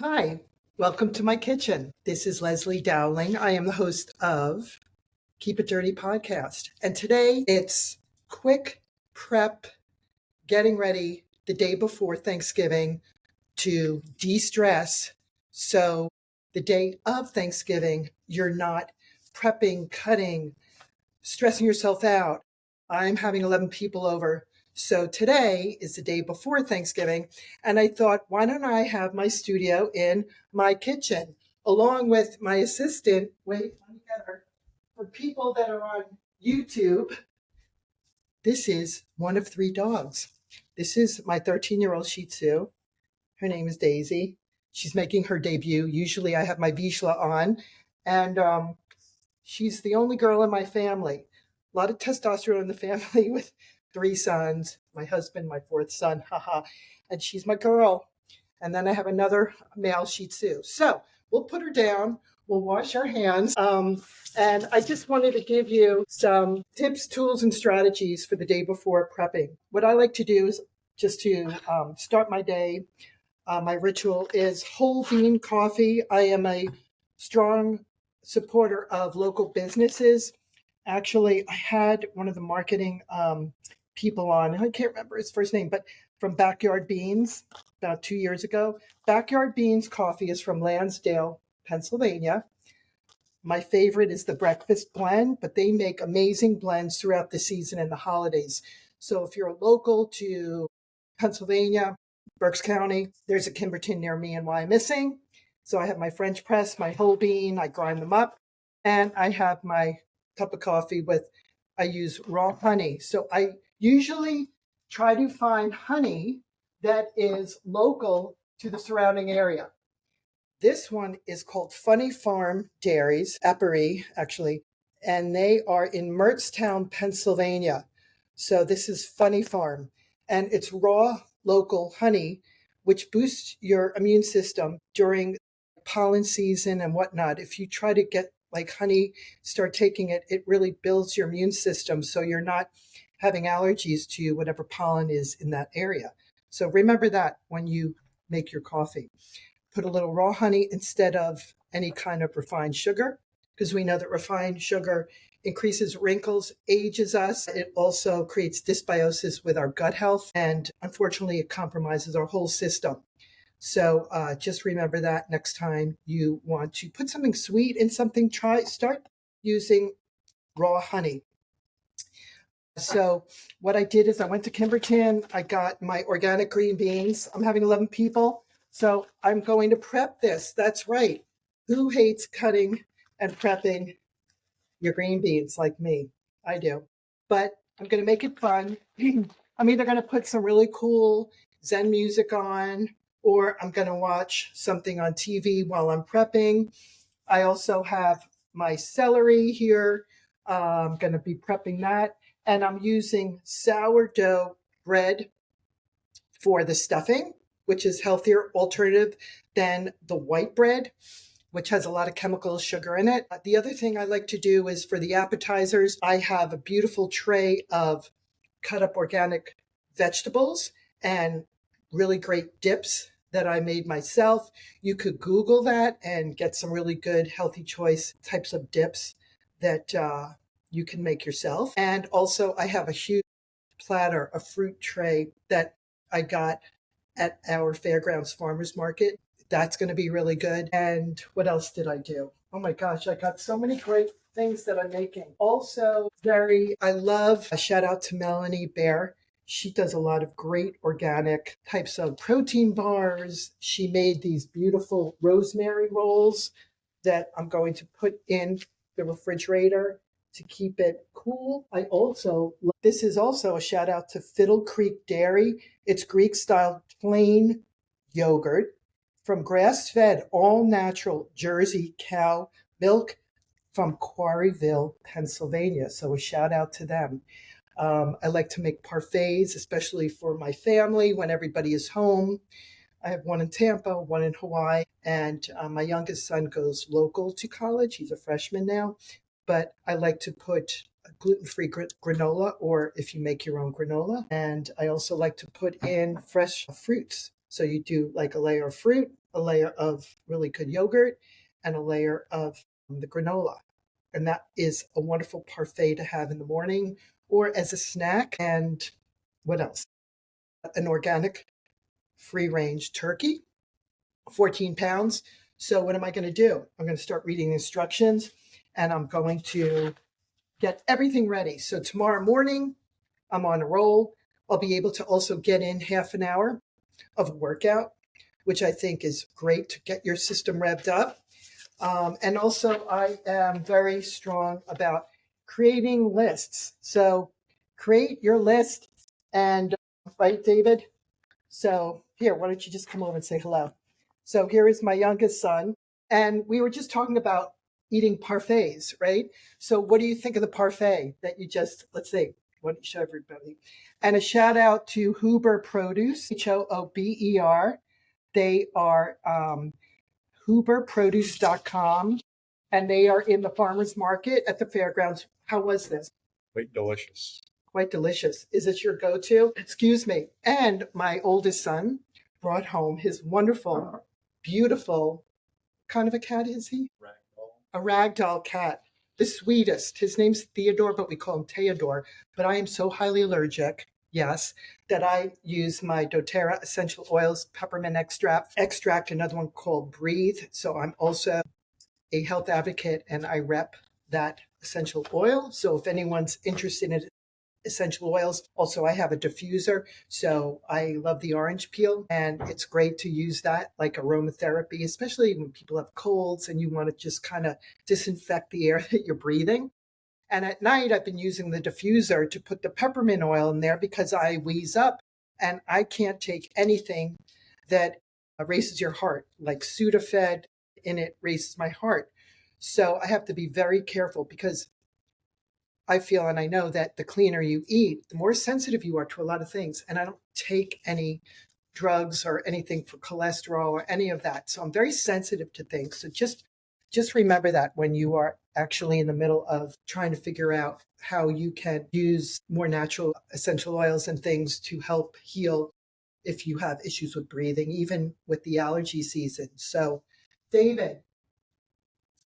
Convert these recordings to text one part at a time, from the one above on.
Hi, welcome to my kitchen. This is Leslie Dowling. I am the host of Keep It Dirty podcast. And today it's quick prep, getting ready the day before Thanksgiving to de stress. So the day of Thanksgiving, you're not prepping, cutting, stressing yourself out. I'm having 11 people over. So today is the day before Thanksgiving. And I thought, why don't I have my studio in my kitchen along with my assistant? Wait, let me get her. For people that are on YouTube, this is one of three dogs. This is my 13-year-old Shih Tzu. Her name is Daisy. She's making her debut. Usually I have my Vizsla on. And she's the only girl in my family. A lot of testosterone in the family with three sons, my husband, my fourth son, haha. And she's my girl. And then I have another male Shih Tzu. So we'll put her down. We'll wash our hands. And I just wanted to give you some tips, tools, and strategies for the day before prepping. What I like to do is just to start my day. My ritual is whole bean coffee. I am a strong supporter of local businesses. Actually, I had one of the marketing people on, I can't remember his first name, but from Backyard Beans about 2 years ago. Backyard Beans coffee is from Lansdale, Pennsylvania. My favorite is the breakfast blend, but they make amazing blends throughout the season and the holidays. So if you're local to Pennsylvania, Berks County, there's a Kimberton near me in Wyomissing. So I have my French press, my whole bean, I grind them up, and I have my cup of coffee I use raw honey. So I usually try to find honey that is local to the surrounding area. This one is called Funny Farm Dairies, Apiary, actually, and they are in Mertztown, Pennsylvania. So this is Funny Farm, and it's raw local honey, which boosts your immune system during pollen season and whatnot. If you try to get like honey, start taking it, it really builds your immune system so you're not having allergies to whatever pollen is in that area. So remember that when you make your coffee. Put a little raw honey instead of any kind of refined sugar, because we know that refined sugar increases wrinkles, ages us. It also creates dysbiosis with our gut health, and unfortunately, it compromises our whole system. So just remember that next time you want to put something sweet in something, start using raw honey. So what I did is I went to Kimberton. I got my organic green beans. I'm having 11 people. So I'm going to prep this. That's right. Who hates cutting and prepping your green beans like me? I do. But I'm going to make it fun. I'm either going to put some really cool Zen music on, or I'm going to watch something on TV while I'm prepping. I also have my celery here. I'm going to be prepping that. And I'm using sourdough bread for the stuffing, which is healthier alternative than the white bread, which has a lot of chemical sugar in it. The other thing I like to do is for the appetizers, I have a beautiful tray of cut up organic vegetables and really great dips that I made myself. You could Google that and get some really good healthy choice types of dips that you can make yourself. And also I have a huge platter, a fruit tray that I got at our Fairgrounds Farmers Market. That's going to be really good. And what else did I do? Oh my gosh, I got so many great things that I'm making. Also, I love a shout out to Melanie Bear. She does a lot of great organic types of protein bars. She made these beautiful rosemary rolls that I'm going to put in the refrigerator to keep it cool. This is also a shout out to Fiddle Creek Dairy. It's Greek style plain yogurt from grass fed, all natural Jersey cow milk from Quarryville, Pennsylvania. So a shout out to them. I like to make parfaits, especially for my family when everybody is home. I have one in Tampa, one in Hawaii, and my youngest son goes local to college. He's a freshman now, but I like to put a gluten-free granola, or if you make your own granola. And I also like to put in fresh fruits. So you do like a layer of fruit, a layer of really good yogurt, and a layer of the granola. And that is a wonderful parfait to have in the morning or as a snack. And what else? An organic free range turkey, 14 pounds. So what am I going to do? I'm going to start reading the instructions and I'm going to get everything ready. So tomorrow morning, I'm on a roll. I'll be able to also get in half an hour of a workout, which I think is great to get your system revved up. And also, I am very strong about creating lists. So create your list and, right, David? So here, why don't you just come over and say hello? So here is my youngest son. And we were just talking about eating parfaits, right? So what do you think of the parfait that you just, let's see, what do you show everybody? And a shout out to Hoober Produce, Hoober. They are hooberproduce.com, and they are in the farmer's market at the fairgrounds. How was this? Quite delicious. Quite delicious. Is it your go-to? Excuse me. And my oldest son brought home his wonderful, beautiful, kind of a cat is he? Ragdoll. A ragdoll cat. The sweetest. His name's Theodore, but we call him Theodore. But I am so highly allergic, yes, that I use my doTERRA essential oils, peppermint extract, another one called Breathe. So I'm also a health advocate and I rep that essential oil. So if anyone's interested in essential oils, also I have a diffuser. So I love the orange peel and it's great to use that like aromatherapy, especially when people have colds and you want to just kind of disinfect the air that you're breathing. And at night, I've been using the diffuser to put the peppermint oil in there because I wheeze up and I can't take anything that races your heart, like Sudafed, and it races my heart. So I have to be very careful because I feel and I know that the cleaner you eat, the more sensitive you are to a lot of things. And I don't take any drugs or anything for cholesterol or any of that. So I'm very sensitive to things. So just remember that when you are actually in the middle of trying to figure out how you can use more natural essential oils and things to help heal if you have issues with breathing, even with the allergy season. So, David,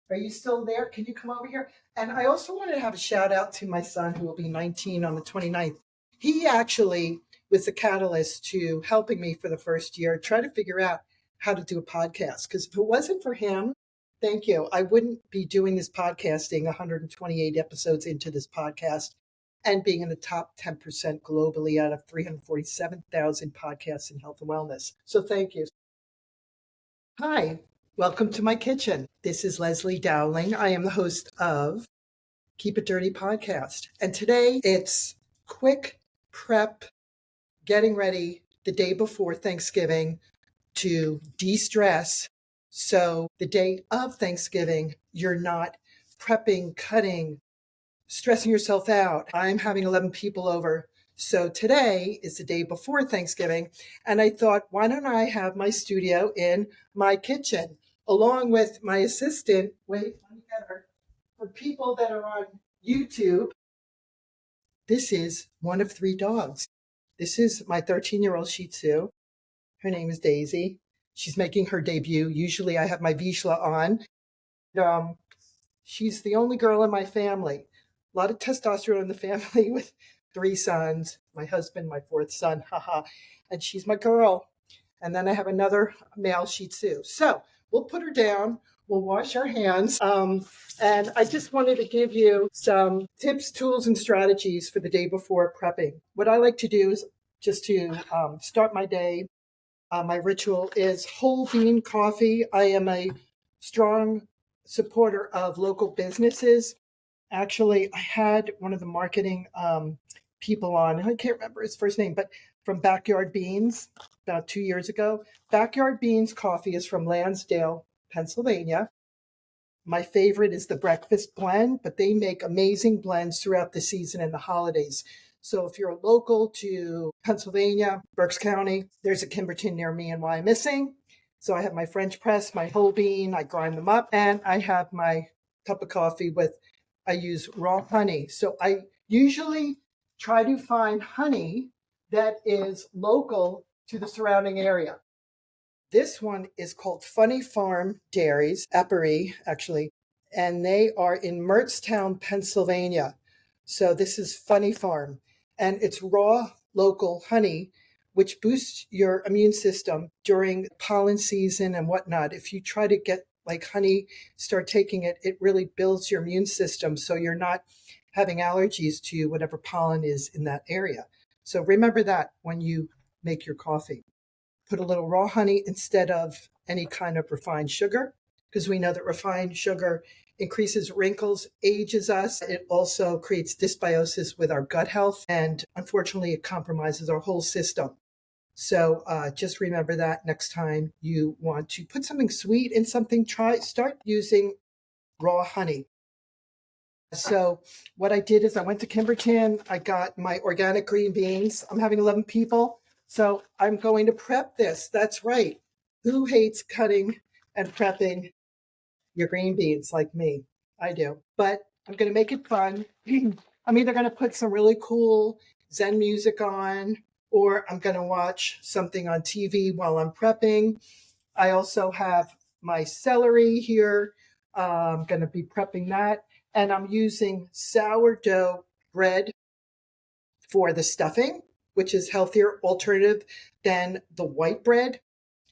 are you still there? Can you come over here? And I also wanted to have a shout out to my son who will be 19 on the 29th. He actually was the catalyst to helping me for the first year try to figure out how to do a podcast. Because if it wasn't for him, thank you, I wouldn't be doing this podcasting 128 episodes into this podcast and being in the top 10% globally out of 347,000 podcasts in health and wellness. So thank you. Hi, welcome to my kitchen. This is Leslie Dowling. I am the host of Keep It Dirty podcast. And today it's quick prep, getting ready the day before Thanksgiving to de-stress. So the day of Thanksgiving, you're not prepping, cutting, stressing yourself out. I'm having 11 people over. So today is the day before Thanksgiving. And I thought, why don't I have my studio in my kitchen along with my assistant? Wait, let me get her. For people that are on YouTube, this is one of 3 dogs. This is my 13-year-old Shih Tzu. Her name is Daisy. She's making her debut. Usually I have my Vizsla on. She's the only girl in my family. A lot of testosterone in the family with 3 sons. My husband, my 4th son, haha. And she's my girl. And then I have another male Shih Tzu. So we'll put her down. We'll wash our hands. And I just wanted to give you some tips, tools, and strategies for the day before prepping. What I like to do is just to start my day. My ritual is whole bean coffee. I am a strong supporter of local businesses. Actually, I had one of the marketing people on, and I can't remember his first name, but from Backyard Beans about 2 years ago. Backyard Beans coffee is from Lansdale, Pennsylvania. My favorite is the breakfast blend, but they make amazing blends throughout the season and the holidays. So if you're local to Pennsylvania, Berks County, there's a Kimberton near me in Wyomissing. So I have my French press, my whole bean, I grind them up, and I have my cup of coffee with, I use raw honey. So I usually try to find honey that is local to the surrounding area. This one is called Funny Farm Dairies, Apiary, actually, and they are in Mertztown, Pennsylvania. So this is Funny Farm, and it's raw local honey, which boosts your immune system during pollen season and whatnot. If you try to get like honey, start taking it, it really builds your immune system so you're not having allergies to whatever pollen is in that area. So remember that when you make your coffee. Put a little raw honey instead of any kind of refined sugar, because we know that refined sugar increases wrinkles, ages us. It also creates dysbiosis with our gut health, and unfortunately, it compromises our whole system. So just remember that next time you want to put something sweet in something, start using raw honey. So what I did is I went to Kimberton. I got my organic green beans. I'm having 11 people. So I'm going to prep this. That's right. Who hates cutting and prepping your green beans like me? I do. But I'm going to make it fun. I'm either going to put some really cool Zen music on, or I'm going to watch something on TV while I'm prepping. I also have my celery here. I'm going to be prepping that. And I'm using sourdough bread for the stuffing, which is healthier alternative than the white bread,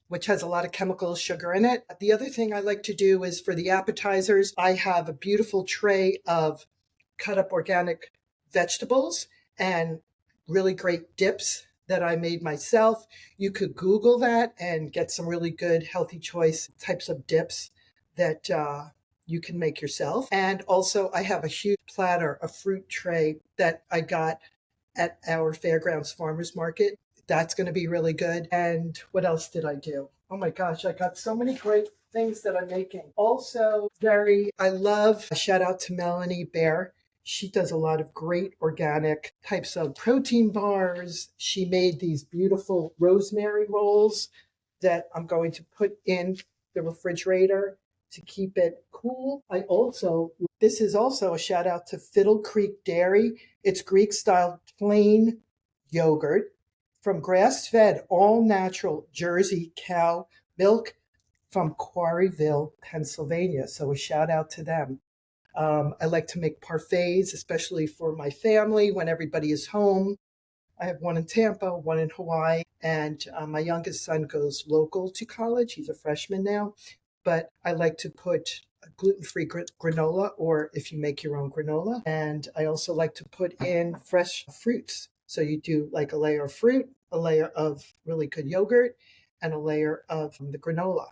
which has a lot of chemical sugar in it. The other thing I like to do is for the appetizers, I have a beautiful tray of cut up organic vegetables and really great dips that I made myself. You could Google that and get some really good healthy choice types of dips that you can make yourself. And also I have a huge platter, a fruit tray that I got at our Fairgrounds Farmers Market. That's going to be really good. And what else did I do? Oh my gosh, I got so many great things that I'm making. Also, I love, a shout out to Melanie Bear. She does a lot of great organic types of protein bars. She made these beautiful rosemary rolls that I'm going to put in the refrigerator to keep it cool. This is also a shout out to Fiddle Creek Dairy. It's Greek style plain yogurt from grass fed, all natural Jersey cow milk from Quarryville, Pennsylvania. So a shout out to them. I like to make parfaits, especially for my family when everybody is home. I have one in Tampa, one in Hawaii, and my youngest son goes local to college. He's a freshman now, but I like to put gluten-free granola, or if you make your own granola. And I also like to put in fresh fruits. So you do like a layer of fruit, a layer of really good yogurt, and a layer of the granola.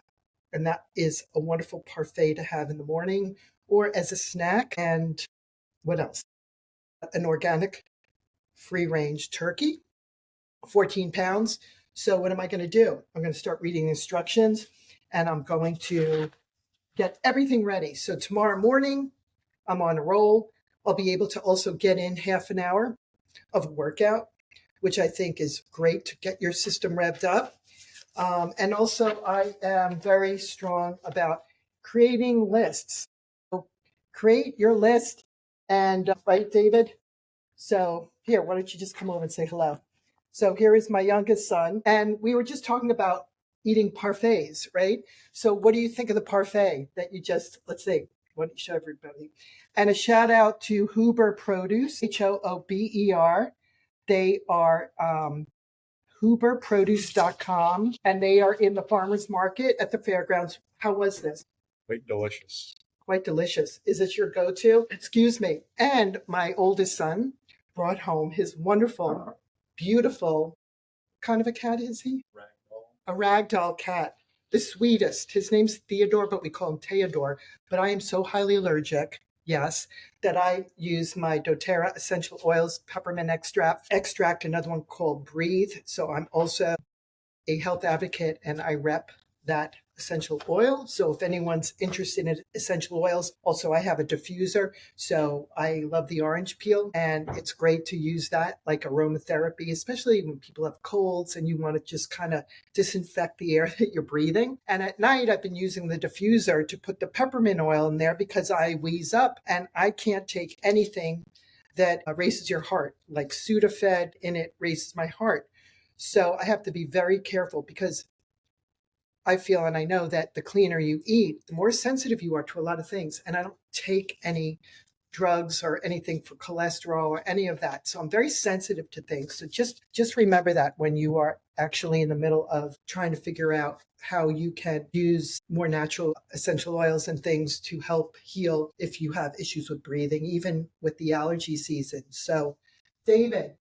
And that is a wonderful parfait to have in the morning or as a snack. And what else? An organic free range turkey, 14 pounds. So what am I going to do? I'm going to start reading instructions and I'm going to get everything ready. So tomorrow morning, I'm on a roll. I'll be able to also get in half an hour of a workout, which I think is great to get your system revved up. And also, I am very strong about creating lists. So create your list and right, David? So here, why don't you just come over and say hello? So here is my youngest son. And we were just talking about eating parfaits, right? So what do you think of the parfait that you just, let's see, why don't you show everybody? And a shout out to Hoober Produce, Hoober. They are hooberproduce.com, and they are in the farmers market at the fairgrounds. How was this? Quite delicious. Quite delicious. Is it your go-to? Excuse me. And my oldest son brought home his wonderful, beautiful, kind of a cat is he? Ragdoll. A ragdoll cat. The sweetest. His name's Theodore, but we call him Theodore. But I am so highly allergic, yes, that I use my doTERRA essential oils, peppermint extract, another one called Breathe. So I'm also a health advocate and I rep that essential oil. So if anyone's interested in essential oils, also I have a diffuser. So I love the orange peel and it's great to use that like aromatherapy, especially when people have colds and you want to just kind of disinfect the air that you're breathing. And at night, I've been using the diffuser to put the peppermint oil in there because I wheeze up and I can't take anything that races your heart, like Sudafed in it races my heart. So I have to be very careful because I feel and I know that the cleaner you eat, the more sensitive you are to a lot of things. And I don't take any drugs or anything for cholesterol or any of that. So I'm very sensitive to things. So just remember that when you are actually in the middle of trying to figure out how you can use more natural essential oils and things to help heal if you have issues with breathing, even with the allergy season. So, David,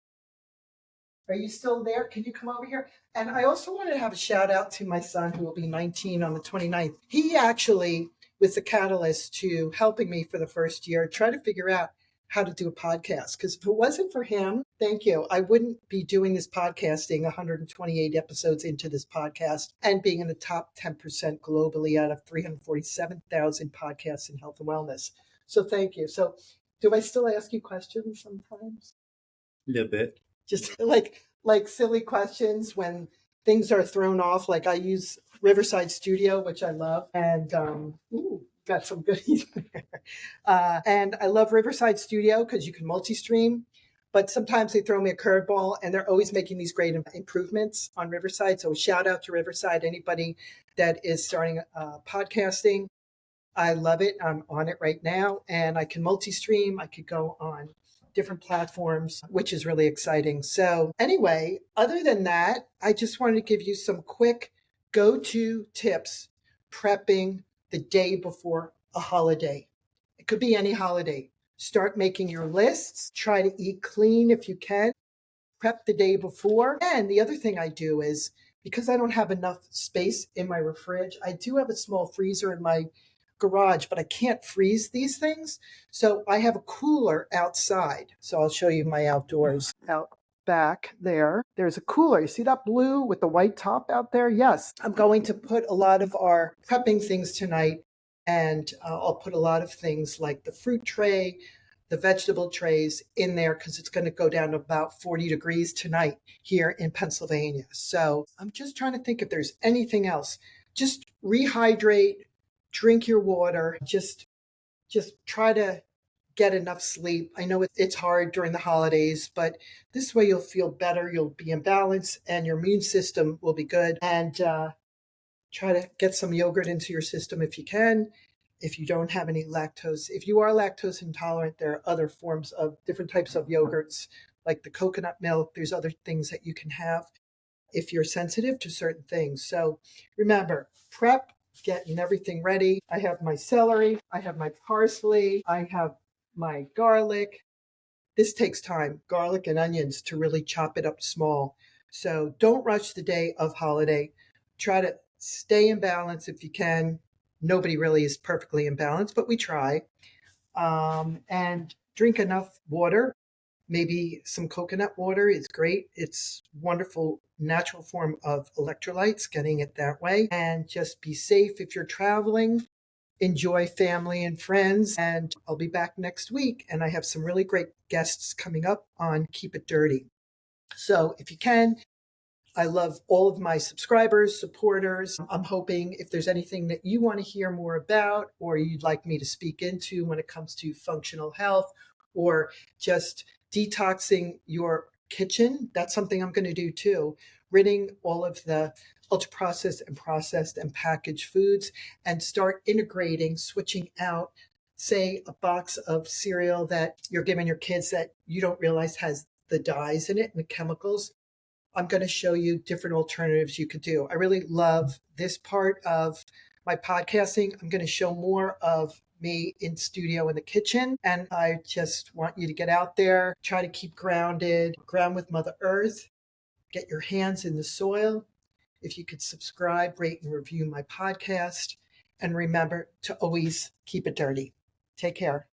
are you still there? Can you come over here? And I also wanted to have a shout out to my son who will be 19 on the 29th. He actually was the catalyst to helping me for the first year try to figure out how to do a podcast. Because if it wasn't for him, thank you, I wouldn't be doing this podcasting 128 episodes into this podcast and being in the top 10% globally out of 347,000 podcasts in health and wellness. So thank you. So do I still ask you questions sometimes? A little bit. Just like silly questions when things are thrown off. Like I use Riverside Studio, which I love, and got some goodies there. And I love Riverside Studio because you can multi-stream, but sometimes they throw me a curveball, and they're always making these great improvements on Riverside. So shout out to Riverside, anybody that is starting podcasting. I love it. I'm on it right now, and I can multi-stream. I could go on different platforms, which is really exciting. So anyway, other than that, I just wanted to give you some quick go-to tips prepping the day before a holiday. It could be any holiday. Start making your lists. Try to eat clean if you can. Prep the day before. And the other thing I do is, because I don't have enough space in my fridge, I do have a small freezer in my garage, but I can't freeze these things. So I have a cooler outside. So I'll show you my outdoors. Out back there, there's a cooler. You see that blue with the white top out there? Yes. I'm going to put a lot of our prepping things tonight, and I'll put a lot of things like the fruit tray, the vegetable trays in there because it's going to go down to about 40 degrees tonight here in Pennsylvania. So I'm just trying to think if there's anything else. Just rehydrate, drink your water, just try to get enough sleep. I know it's hard during the holidays, but this way you'll feel better, you'll be in balance, and your immune system will be good. And try to get some yogurt into your system if you can. If you don't have any lactose, if you are lactose intolerant, there are other forms of different types of yogurts, like the coconut milk. There's other things that you can have if you're sensitive to certain things. So remember, prep, getting everything ready. I have my celery, I have my parsley, I have my garlic. This takes time, garlic and onions, to really chop it up small. So don't rush the day of holiday. Try to stay in balance if you can. Nobody really is perfectly in balance, but we try. And drink enough water. Maybe some coconut water is great. It's wonderful natural form of electrolytes, getting it that way. And just be safe if you're traveling. Enjoy family and friends. And I'll be back next week. And I have some really great guests coming up on Keep It Dirty. So if you can, I love all of my subscribers, supporters. I'm hoping if there's anything that you want to hear more about or you'd like me to speak into when it comes to functional health or just detoxing your kitchen, that's something I'm going to do too. Ridding all of the ultra processed and packaged foods and start integrating, switching out, say, a box of cereal that you're giving your kids that you don't realize has the dyes in it and the chemicals. I'm going to show you different alternatives you could do. I really love this part of my podcasting. I'm going to show more of me in studio in the kitchen. And I just want you to get out there, try to keep grounded, ground with Mother Earth, get your hands in the soil. If you could subscribe, rate, and review my podcast. And remember to always keep it dirty. Take care.